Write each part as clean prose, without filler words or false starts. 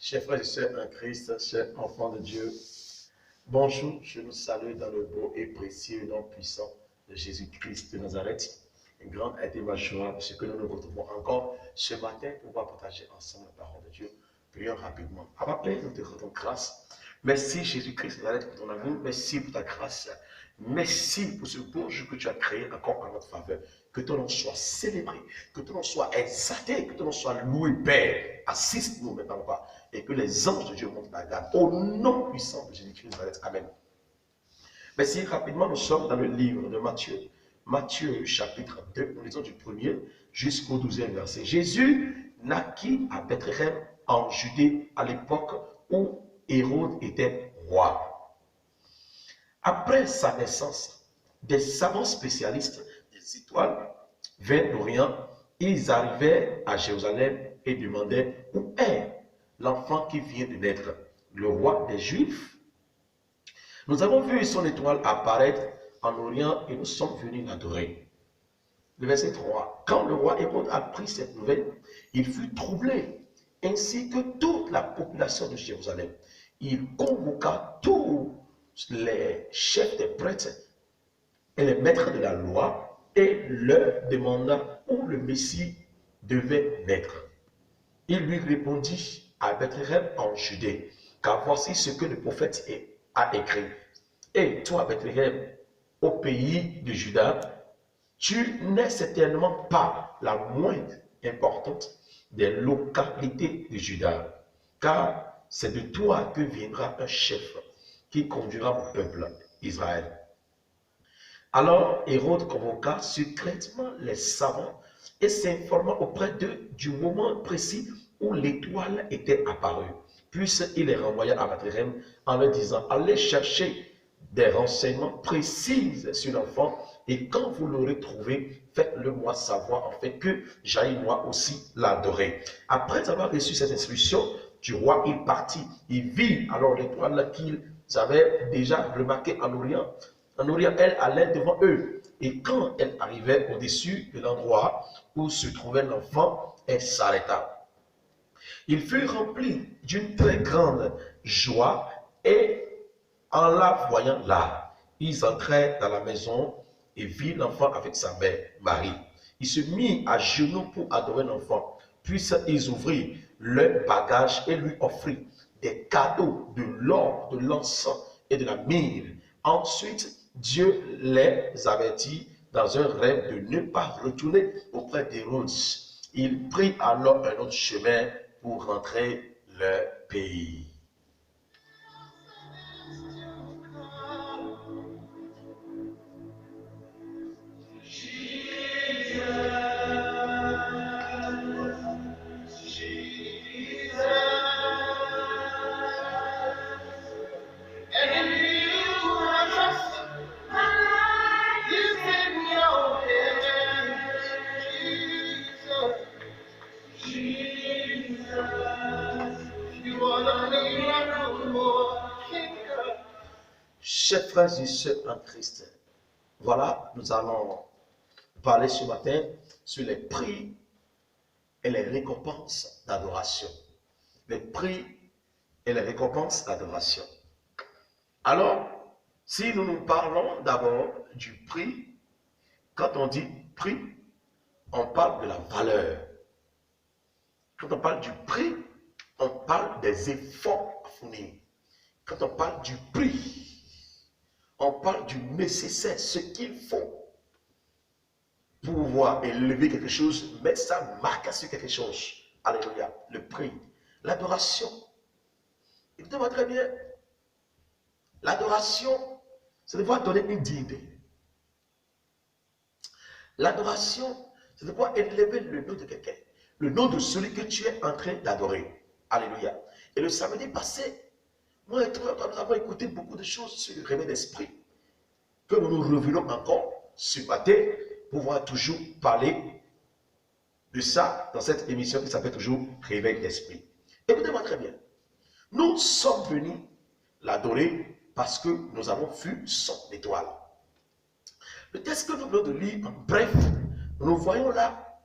Chers frères et sœurs en Christ, chers enfants de Dieu, bonjour, je vous salue dans le beau et précieux nom puissant de Jésus-Christ de Nazareth. Une grande a été ma joie de ce que nous nous retrouvons encore ce matin pour pouvoir partager ensemble la parole de Dieu. Prions rapidement. Avant de nous te rendons grâce. Merci Jésus-Christ de Nazareth pour ton amour. Merci pour ta grâce. Merci pour ce beau jour que tu as créé encore en notre faveur. Que ton nom soit célébré, que ton nom soit exalté, que ton nom soit loué, Père. Assiste-nous maintenant, Papa, et que les anges de Dieu montent la garde. Au nom puissant de Jésus-Christ de Nazareth. Amen. Merci. Rapidement, nous sommes dans le livre de Matthieu. Matthieu chapitre 2, nous lisons du 1er jusqu'au 12e verset. Jésus naquit à Bethléem en Judée à l'époque où Hérode était roi. Après sa naissance, des savants spécialistes des étoiles vinrent d'Orient. Ils arrivaient à Jérusalem et demandaient où est l'enfant qui vient de naître, le roi des Juifs. Nous avons vu son étoile apparaître en Orient et nous sommes venus l'adorer. Le verset 3. Quand le roi Hérode apprit cette nouvelle, il fut troublé, ainsi que toute la population de Jérusalem. Il convoqua tous les chefs des prêtres et les maîtres de la loi et leur demanda où le Messie devait naître. Il lui répondit à Bethléem en Judée, car voici ce que le prophète a écrit. Et toi, Bethléem, au pays de Juda, tu n'es certainement pas la moindre importante des localités de Juda, car c'est de toi que viendra un chef qui conduira mon peuple, Israël. Alors Hérode convoqua secrètement les savants et s'informa auprès d'eux du moment précis où l'étoile était apparue. Puis il les renvoya à Bethléem en leur disant, allez chercher des renseignements précis sur l'enfant et quand vous l'aurez trouvé, faites-le moi savoir afin que j'aille moi aussi l'adorer. Après avoir reçu cette instruction du roi, il partit. Il vit alors l'étoile qu'ils avaient déjà remarquée en Orient. En Orient, elle allait devant eux. Et quand elle arrivait au-dessus de l'endroit où se trouvait l'enfant, elle s'arrêta. Il fut rempli d'une très grande joie et en la voyant là, ils entrèrent dans la maison et virent l'enfant avec sa mère, Marie. Ils se mirent à genoux pour adorer l'enfant. Puis ils ouvrirent leur bagage et lui offrirent des cadeaux, de l'or, de l'encens et de la myrrhe. Ensuite, Dieu les avertit dans un rêve de ne pas retourner auprès d'Hérode. Ils prirent alors un autre chemin pour rentrer leur pays. Chers frères et sœurs en Christ, voilà, nous allons parler ce matin sur les prix et les récompenses d'adoration. Les prix et les récompenses d'adoration. Alors, si nous parlons d'abord du prix, quand on dit prix, on parle de la valeur. Quand on parle du prix, on parle des efforts à fournir. Quand on parle du prix, on parle du nécessaire, ce qu'il faut pour pouvoir élever quelque chose, mettre sa marque sur quelque chose. Alléluia. Le prix, l'adoration. Écoutez-moi très bien. L'adoration, c'est devoir donner une dignité. L'adoration, c'est devoir élever le nom de quelqu'un, le nom de celui que tu es en train d'adorer. Alléluia. Et le samedi passé, moi et toi, nous avons écouté beaucoup de choses sur le réveil d'esprit, que nous nous revenons encore ce matin pour pouvoir toujours parler de ça dans cette émission qui s'appelle toujours Réveil d'esprit. Écoutez-moi très bien. Nous sommes venus l'adorer parce que nous avons vu son étoile. Le texte que nous venons de lire, en bref, nous voyons là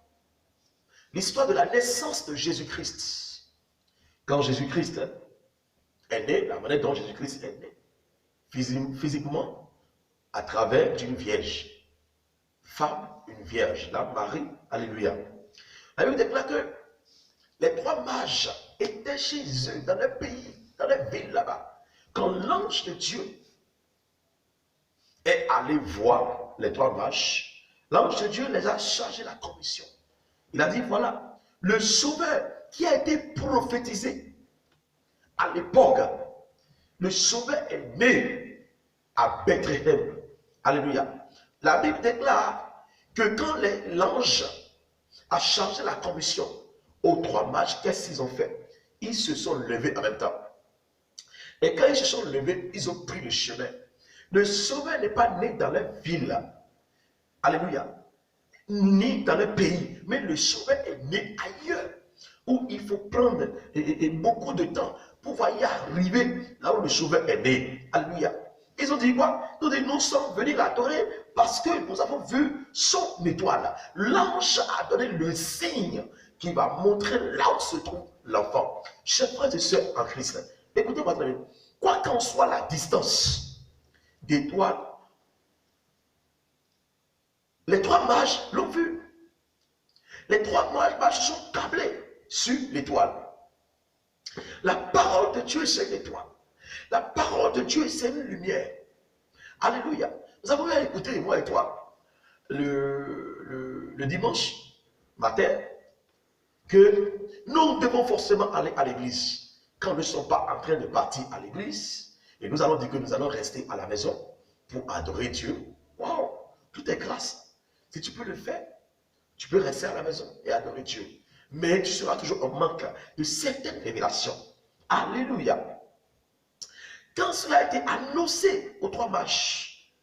l'histoire de la naissance de Jésus-Christ. Quand Jésus-Christ est né, la manière dont Jésus-Christ est né, physiquement, à travers d'une vierge. Femme, une vierge, la Marie, alléluia. La Bible déclare que les trois mages étaient chez eux, dans le pays, dans la ville là-bas. Quand l'ange de Dieu est allé voir les trois mages, l'ange de Dieu les a chargés la commission. Il a dit, voilà, le sauveur qui a été prophétisé à l'époque, le sauveur est né à Bethléem. Alléluia. La Bible déclare que quand l'ange a chargé la commission aux trois mages, qu'est-ce qu'ils ont fait? Ils se sont levés en même temps. Et quand ils se sont levés, ils ont pris le chemin. Le sauveur n'est pas né dans la ville. Alléluia. Ni dans le pays. Mais le sauveur est né ailleurs. Où il faut prendre beaucoup de temps pour pouvoir y arriver là où le sauveur est né. Alléluia. Ils ont dit quoi? Ils ont dit, nous sommes venus l'adorer parce que nous avons vu son étoile. L'ange a donné le signe qui va montrer là où se trouve l'enfant. Chers frères et sœurs en Christ, écoutez-moi très bien. Quoi qu'en soit la distance d'étoile, les trois mages l'ont vu. Les trois mages sont câblés sur l'étoile. La parole de Dieu, c'est une étoile. La parole de Dieu, c'est une lumière. Alléluia. Nous avons bien écouté, moi et toi, le dimanche matin, que nous devons forcément aller à l'église. Quand nous ne sommes pas en train de partir à l'église, et nous allons dire que nous allons rester à la maison pour adorer Dieu. Waouh, tout est grâce. Si tu peux le faire, tu peux rester à la maison et adorer Dieu. Mais tu seras toujours en manque de certaines révélations. Alléluia. Quand cela a été annoncé aux trois mages,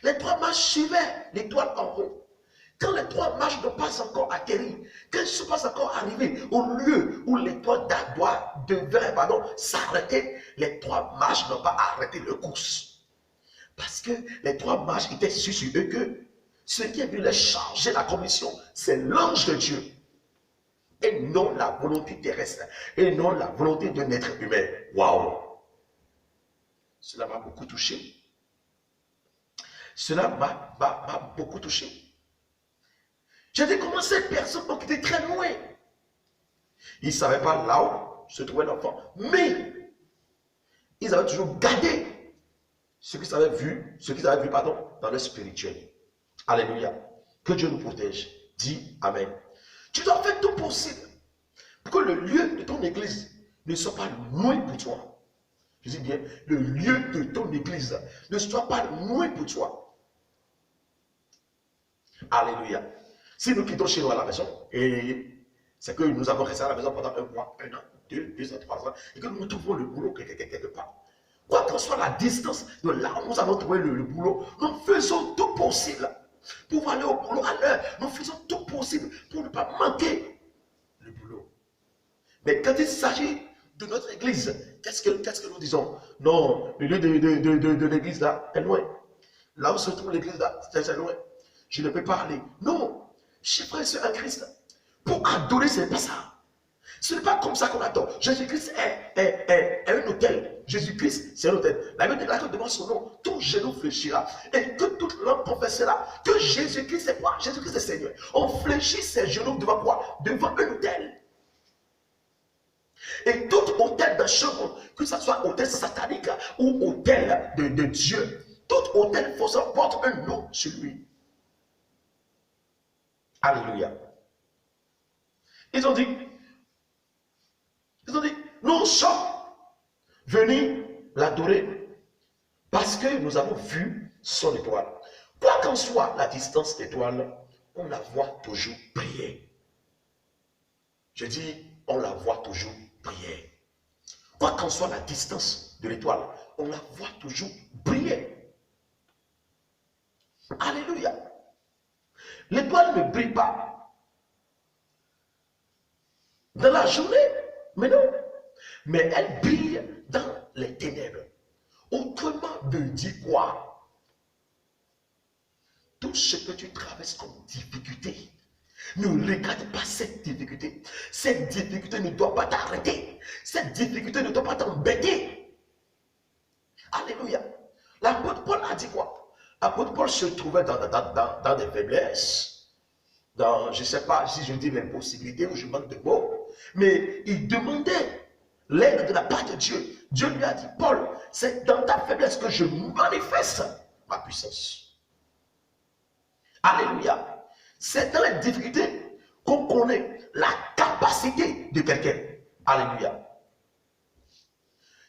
les trois mages suivaient l'étoile en haut. Quand les trois mages n'ont pas encore atterri, quand ils ne sont pas encore arrivés au lieu où l'étoile devait s'arrêter, les trois mages n'ont pas arrêté leur course. Parce que les trois mages étaient sûrs sur eux que ce qui est venu les charger la commission, c'est l'ange de Dieu. Et non la volonté terrestre. Et non la volonté d'un être humain. Waouh! Cela m'a beaucoup touché. Cela m'a beaucoup touché. J'ai dit comment ces personnes ont été très loin. Ils ne savaient pas là où se trouvait l'enfant. Mais ils avaient toujours gardé ce qu'ils avaient vu, dans le spirituel. Alléluia. Que Dieu nous protège. Dis Amen. Tu dois faire tout possible pour que le lieu de ton église ne soit pas loin pour toi. Je dis bien, le lieu de ton église ne soit pas loin pour toi. Alléluia. Si nous quittons chez nous à la maison, et c'est que nous avons resté à la maison pendant un mois, un an, deux ans, 3 ans, et que nous trouvons le boulot quelque part. Quoi qu'en soit la distance de là où nous avons trouvé le boulot, nous faisons tout possible pour aller au boulot à l'heure. Nous faisons tout possible pour ne pas manquer le boulot. Mais quand il s'agit de notre église, qu'est-ce que nous disons? Non, le lieu de l'église là est loin. Là où se trouve l'église là, c'est loin. Je ne peux pas aller. Non, chers frères et sœurs en Christ, pour adorer, ce n'est pas ça. Ce n'est pas comme ça qu'on adore. Jésus-Christ est un hôtel. Jésus-Christ, c'est un hôtel. La Bible déclare que devant son nom, tout genou fléchira. Et que toute langue confessera que Jésus-Christ est quoi? Jésus-Christ est Seigneur. On fléchit ses genoux devant quoi? Devant un hôtel. Et tout hôtel dans ce monde, que ce soit hôtel satanique ou hôtel de Dieu, tout hôtel forcément porte un nom sur lui. Alléluia. Ils ont dit, nous sommes venus l'adorer Parce que nous avons vu son étoile. Quoi qu'en soit la distance d'étoile, on la voit toujours briller. Je dis, on la voit toujours briller. Quoi qu'en soit la distance de l'étoile, on la voit toujours briller. Alléluia. L'étoile ne brille pas dans la journée, mais non. Mais elle brille dans les ténèbres. Autrement de dire quoi? Tout ce que tu traverses comme difficulté, ne regarde pas cette difficulté. Cette difficulté ne doit pas t'arrêter. Cette difficulté ne doit pas t'embêter. Alléluia. L'apôtre Paul a dit quoi? L'apôtre Paul se trouvait dans des faiblesses. Je ne sais pas si je dis l'impossibilité ou je manque de mots. Mais il demandait l'aide de la part de Dieu. Dieu lui a dit, Paul, c'est dans ta faiblesse que je manifeste ma puissance. Alléluia. C'est dans les difficultés qu'on connaît la capacité de quelqu'un. Alléluia.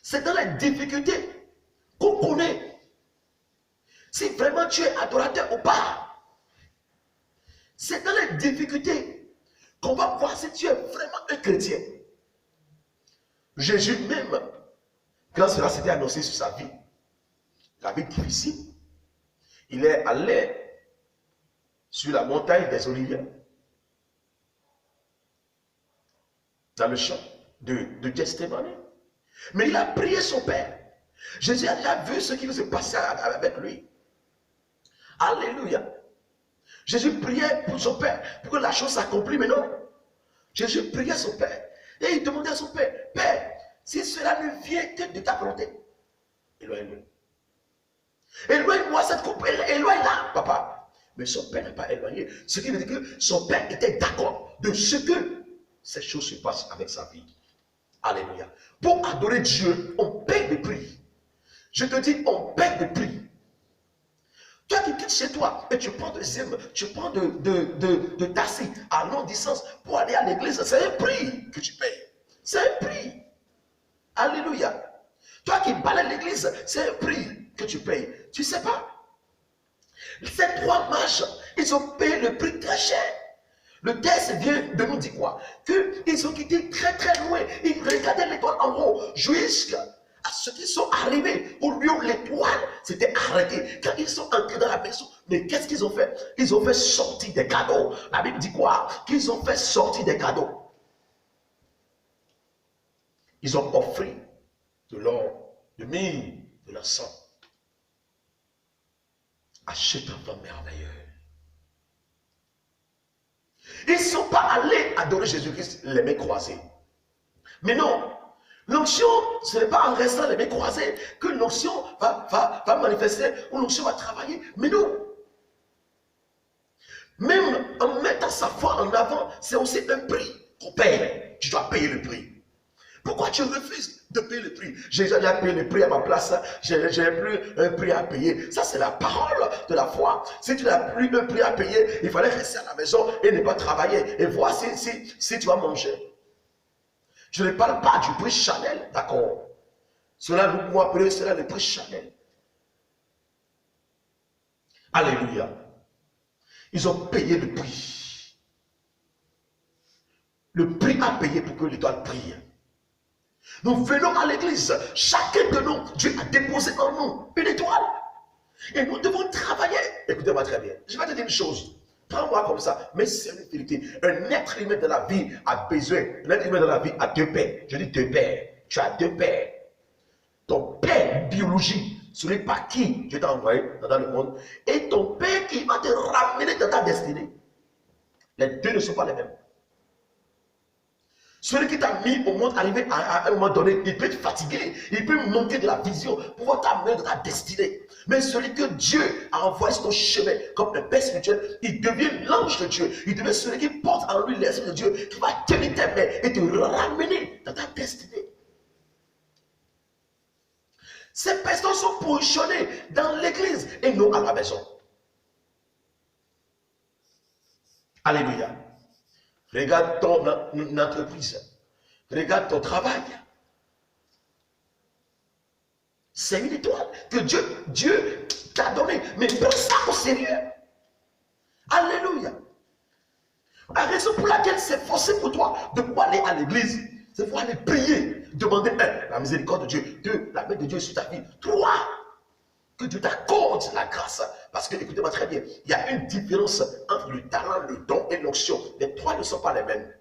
C'est dans les difficultés qu'on connaît si vraiment tu es adorateur ou pas. C'est dans les difficultés qu'on va voir si tu es vraiment un chrétien. Jésus même, quand cela s'était annoncé sur sa vie, la vie difficile, il est allé sur la montagne des Oliviers, dans le champ de Gethsémani. Mais il a prié son Père. Jésus a déjà vu ce qui se passait avec lui. Alléluia. Jésus priait pour son Père, pour que la chose s'accomplisse, mais non. Jésus priait son Père. Et il demandait à son Père, Père, si cela ne vient que de ta volonté, éloigne-le. Éloigne-moi cette coupe, éloigne-la, papa. Mais son Père n'a pas éloigné. Ce qui veut dire que son Père était d'accord de ce que ces choses se passent avec sa vie. Alléluia. Pour adorer Dieu, on paie le prix. Je te dis, on paie le prix. Toi qui quittes chez toi et tu prends de taxi à longue distance pour aller à l'église, c'est un prix que tu payes. C'est un prix. Alléluia. Toi qui balayes l'église, c'est un prix que tu payes. Tu ne sais pas. Ces trois mages, ils ont payé le prix très cher. Le texte vient de nous dire quoi? Qu'ils ont quitté très très loin. Ils regardaient l'étoile en haut jusqu'à ce qu'ils sont arrivés au lieu où l'étoile s'était arrêtée. Quand ils sont entrés dans la maison, mais qu'est-ce qu'ils ont fait? Ils ont fait sortir des cadeaux. La Bible dit quoi? Qu'ils ont fait sortir des cadeaux. Ils ont offert de l'or, de myrrhe, de l'encens à cet enfant merveilleux. Ils ne sont pas allés adorer Jésus-Christ les mains croisées. Mais non, l'onction, ce n'est pas en restant les mains croisées que l'onction va manifester ou l'onction va travailler. Mais non. Même en mettant sa foi en avant, c'est aussi un prix qu'on paye. Tu dois payer le prix. Pourquoi tu refuses de payer le prix? Jésus a payé le prix à ma place. Je n'ai plus un prix à payer. Ça, c'est la parole de la foi. Si tu n'as plus un prix à payer, il fallait rester à la maison et ne pas travailler. Et voir si tu vas manger. Je ne parle pas du prix Chanel, d'accord? Cela, nous pouvons appeler cela le prix Chanel. Alléluia. Ils ont payé le prix. Le prix à payer pour que l'étoile brille. Nous venons à l'église. Chacun de nous, Dieu a déposé en nous une étoile. Et nous devons travailler. Écoutez-moi très bien. Je vais te dire une chose. Prends-moi comme ça. Mais c'est une vérité. Un être humain de la vie a besoin. Un être humain de la vie a deux pères. Je dis deux pères. Tu as deux pères. Ton père biologique, celui par qui Dieu t'a envoyé dans le monde, et ton père qui va te ramener dans ta destinée. Les deux ne sont pas les mêmes. Celui qui t'a mis au monde, arrivé à un moment donné, il peut être fatigué, il peut manquer de la vision pour pouvoir t'amener dans ta destinée. Mais celui que Dieu a envoyé sur ton chemin comme un père spirituel, il devient l'ange de Dieu. Il devient celui qui porte en lui l'esprit de Dieu, qui va tenir tes mains et te ramener dans ta destinée. Ces personnes sont positionnées dans l'église et non à la maison. Alléluia. Regarde ton entreprise. Regarde ton travail. C'est une étoile que Dieu t'a donnée. Mais prends ça au sérieux. Alléluia. La raison pour laquelle c'est forcé pour toi de pouvoir aller à l'église, c'est pour aller prier, demander la miséricorde de Dieu, la main de Dieu sur ta vie. Toi, que Dieu t'accorde la grâce. Parce que, écoutez-moi très bien, il y a une différence entre le talent, le don et l'onction. Les trois ne sont pas les mêmes.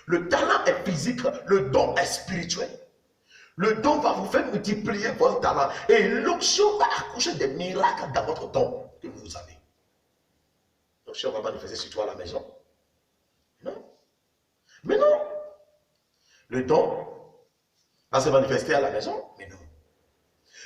Le talent est physique, le don est spirituel. Le don va vous faire multiplier votre talent. Et l'onction va accoucher des miracles dans votre don que vous avez. L'onction va manifester sur toi à la maison. Non. Mais non. Le don va se manifester à la maison. Mais non.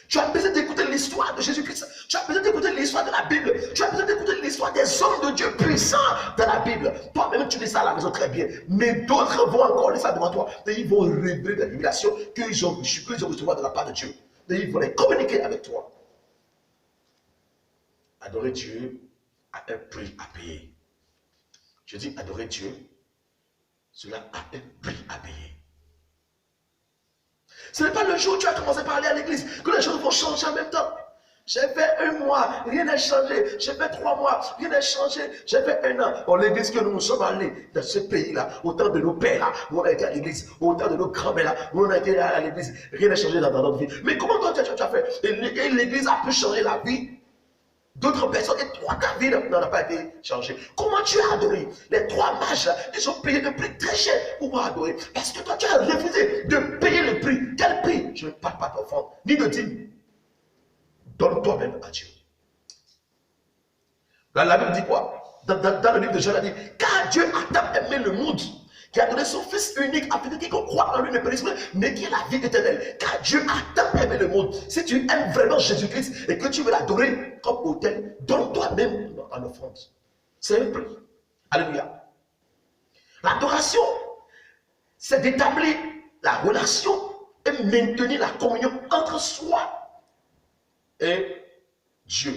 Tu as besoin d'écouter l'histoire de Jésus-Christ. Tu as besoin d'écouter l'histoire de la Bible. Tu as besoin d'écouter l'histoire des hommes de Dieu puissants dans la Bible. Toi-même, tu lis ça à la maison très bien. Mais d'autres vont encore lire ça devant toi. Et ils vont révéler des révélations qu'ils ont reçues de la part de Dieu. Et ils vont les communiquer avec toi. Adorer Dieu a un prix à payer. Je dis adorer Dieu, cela a un prix à payer. Ce n'est pas le jour où tu as commencé par aller à l'église que les choses vont changer en même temps. J'ai fait 1 mois, rien n'a changé. J'ai fait 3 mois, rien n'a changé. J'ai fait 1 an. Dans l'église que nous sommes allés, dans ce pays-là, autant de nos pères là, où on a été à l'église, autant de nos grands-mères là, où on a été à l'église, rien n'a changé dans notre vie. Mais comment toi tu as fait? Et l'église a pu changer la vie d'autres personnes, et toi, ta vie n'en a pas été changée. Comment tu as adoré? Les 3 mages, ils ont payé le prix très cher pour adorer. Parce que toi, tu as refusé de payer le prix. Quel prix? Je ne parle pas d'offrande, ni de dîme. Donne-toi-même à Dieu. La Bible dit quoi? Dans le livre de Jean, elle dit, car Dieu a tant aimé le monde, qui a donné son Fils unique, afin que quiconque croit en lui ne périsse pas, mais qui est la vie éternelle. Car Dieu a tant aimé le monde. Si tu aimes vraiment Jésus-Christ et que tu veux l'adorer comme autel, donne-toi-même en offrande. C'est un prix. Alléluia. L'adoration, c'est d'établir la relation et maintenir la communion entre soi et Dieu.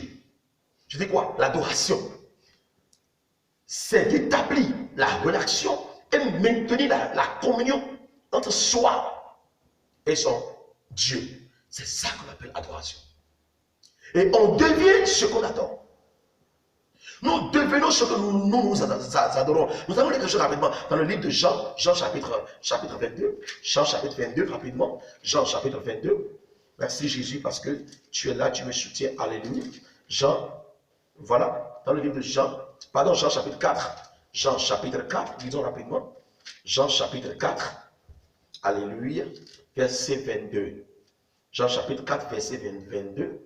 Je dis quoi? L'adoration, c'est d'établir la relation et maintenir la communion entre soi et son Dieu. C'est ça qu'on appelle adoration. Et on devient ce qu'on adore. Nous devenons ce que nous adorons. Nous allons lire quelque chose rapidement dans le livre de Jean, chapitre 22. Jean chapitre 22, rapidement. Jean chapitre 22. Merci Jésus parce que tu es là, tu me soutiens. Alléluia. Jean, voilà, dans le livre de Jean, pardon, Jean chapitre 4. Jean chapitre 4, lisons rapidement. Jean chapitre 4, alléluia, verset 22. Jean chapitre 4, verset 22.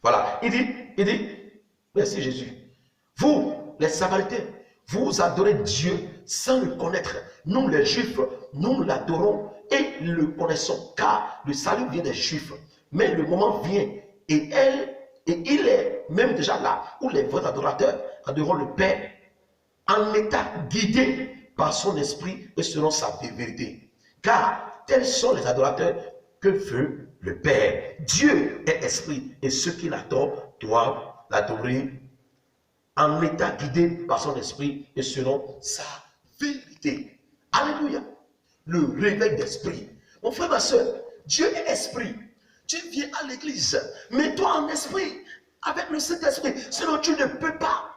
Voilà, il dit, merci Jésus. Vous, les Samaritains, vous adorez Dieu sans le connaître. Nous, les Juifs, nous l'adorons et le connaissons, car le salut vient des Juifs. Mais le moment vient et il est même déjà là où les vrais adorateurs adoreront le Père en état guidé par son esprit et selon sa vérité. Car tels sont les adorateurs que veut le Père. Dieu est esprit et ceux qui l'adorent doivent l'adorer en état guidé par son esprit et selon sa vérité. Alléluia. Le réveil d'esprit. Mon frère, ma soeur, Dieu est esprit. Tu viens à l'église, mets-toi en esprit avec le Saint-Esprit, sinon tu ne peux pas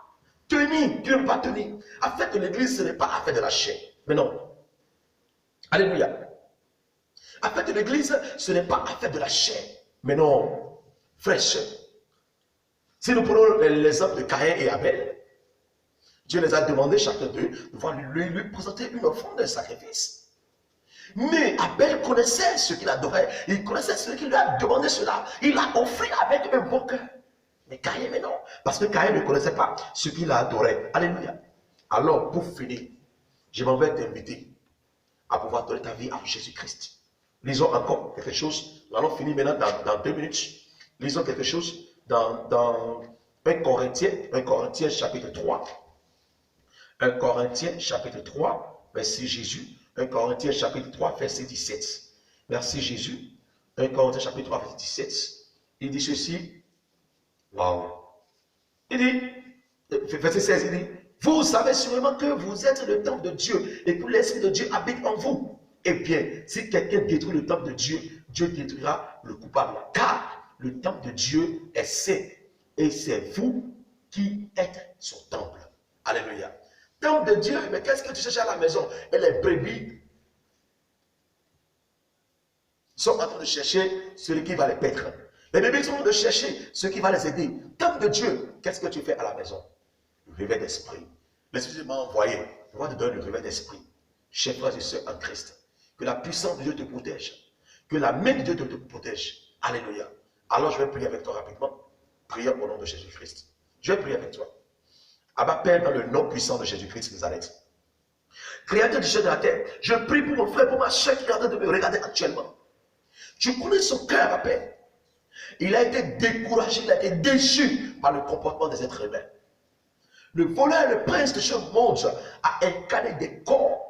tenir, tu ne peux pas tenir. Affaire de l'église, ce n'est pas affaire de la chair, mais non. Alléluia. Affaire de l'église, ce n'est pas affaire de la chair, mais non. Frère, si nous prenons l'exemple de Caïn et Abel, Dieu les a demandé chacun d'eux de pouvoir lui présenter une offrande, un sacrifice. Mais Abel connaissait ce qu'il adorait. Il connaissait ce qui lui a demandé cela. Il a offert avec un bon cœur. Mais Caïn, mais non. Parce que Caïn ne connaissait pas ce qu'il adorait. Alléluia. Alors, pour finir, je m'en vais t'inviter à pouvoir donner ta vie à Jésus-Christ. Lisons encore quelque chose. Nous allons finir maintenant dans 2 minutes. Lisons quelque chose dans 1 Corinthiens chapitre 3. 1 Corinthiens chapitre 3, verset Jésus. 1 Corinthiens chapitre 3, verset 17. Merci Jésus. 1 Corinthiens chapitre 3, verset 17. Il dit ceci. Waouh. Il dit, verset 16, il dit, vous savez sûrement que vous êtes le temple de Dieu et que l'Esprit de Dieu habite en vous. Eh bien, si quelqu'un détruit le temple de Dieu, Dieu détruira le coupable. Car le temple de Dieu est saint. Et c'est vous qui êtes son temple. Alléluia. Temple de Dieu, mais qu'est-ce que tu cherches à la maison? Et les brebis sont en train de chercher celui qui va les paître. Les bébés sont en train de chercher ceux qui va les aider. Temple de Dieu, qu'est-ce que tu fais à la maison? Le réveil d'esprit. L'Esprit m'a envoyé. Je vais te donner le réveil d'esprit. Chers frères et sœurs en Christ. Que la puissance de Dieu te protège. Que la main de Dieu te protège. Alléluia. Alors je vais prier avec toi rapidement. Prions au nom de Jésus-Christ. Je vais prier avec toi. Abba Père, dans le nom puissant de Jésus-Christ de Nazareth. Créateur du ciel et de la terre, je prie pour mon frère, pour ma soeur qui est en train de me regarder actuellement. Tu connais son cœur, Abba Père. Il a été découragé, il a été déçu par le comportement des êtres humains. Le voleur, le prince de ce monde a incarné des corps.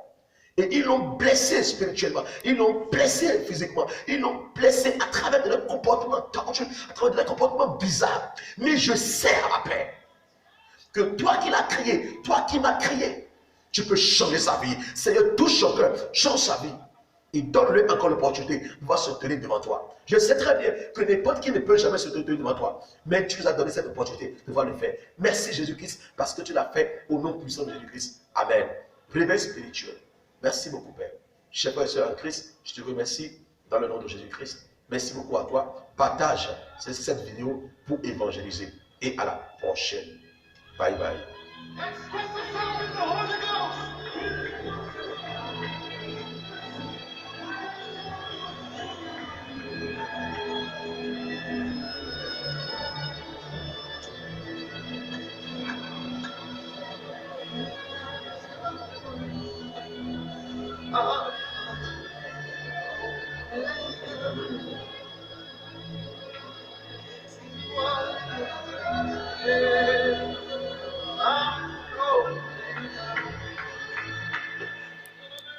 Et ils l'ont blessé spirituellement, ils l'ont blessé physiquement, ils l'ont blessé à travers de leur comportement tortueux, à travers de leur comportement bizarre. Mais je sais, à Père, que toi qui l'as créé, toi qui m'as créé, tu peux changer sa vie. Seigneur, touche son cœur, change sa vie. Et donne-lui encore l'opportunité de pouvoir se tenir devant toi. Je sais très bien que n'importe qui ne peut jamais se tenir devant toi. Mais tu nous as donné cette opportunité de pouvoir le faire. Merci Jésus-Christ parce que tu l'as fait au nom puissant de Jésus-Christ. Amen. Réveil spirituel. Merci beaucoup Père. Chers frères et sœurs en Christ, je te remercie dans le nom de Jésus-Christ. Merci beaucoup à toi. Partage cette vidéo pour évangéliser. Et à la prochaine. Bye bye.